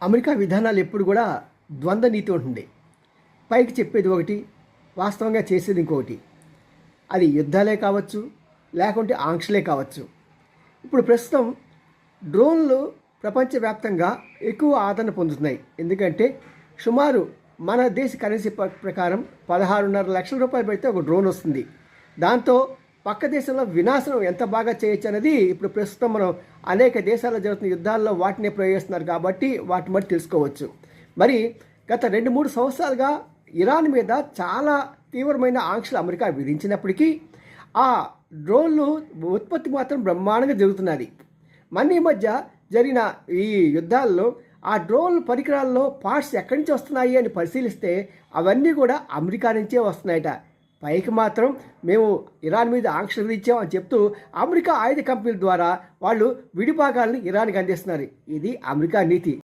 America విధానాలు ఎప్పుడు కూడా ద్వంద్వ నీతి ఉంటుంది. పైకి చెప్పేది ఒకటి, వాస్తవంగా చేసేది ఇంకొకటి. అది యుద్ధాలే కావచ్చు, లేకుంటే ఆంక్షలే కావచ్చు. ఇప్పుడు ప్రస్తుతం డ్రోన్లు ప్రపంచవ్యాప్తంగా ఎక్కువ ఆదరణ పొందుతున్నాయి. ఎందుకంటే సుమారు మన దేశ కరెన్సీ ప్రకారం 16.5 లక్షల రూపాయలు పెడితే ఒక డ్రోన్ వస్తుంది. దాంతో పక్క దేశంలో వినాశనం ఎంత బాగా చేయొచ్చు అనేది ఇప్పుడు ప్రస్తుతం మనం అనేక దేశాల్లో జరుగుతున్న యుద్ధాల్లో వాటినే ప్రయోగిస్తున్నారు కాబట్టి వాటి బట్టి తెలుసుకోవచ్చు. మరి గత 2-3 సంవత్సరాలుగా ఇరాన్ మీద చాలా తీవ్రమైన ఆంక్షలు అమెరికా విధించినప్పటికీ ఆ డ్రోన్లు ఉత్పత్తి మాత్రం బ్రహ్మాండంగా జరుగుతున్నది. మన ఈ మధ్య జరిగిన ఈ యుద్ధాల్లో ఆ డ్రోన్ పరికరాల్లో పార్ట్స్ ఎక్కడి నుంచి వస్తున్నాయి అని పరిశీలిస్తే అవన్నీ కూడా అమెరికా నుంచే వస్తున్నాయట. పైకి మాత్రం మేము ఇరాన్ మీద ఆంక్షలు విధించామని చెప్తూ అమెరికా ఆయుధ కంపెనీల ద్వారా వాళ్ళు విడిభాగాలను ఇరాన్కి అందిస్తున్నారు. ఇది అమెరికా నీతి.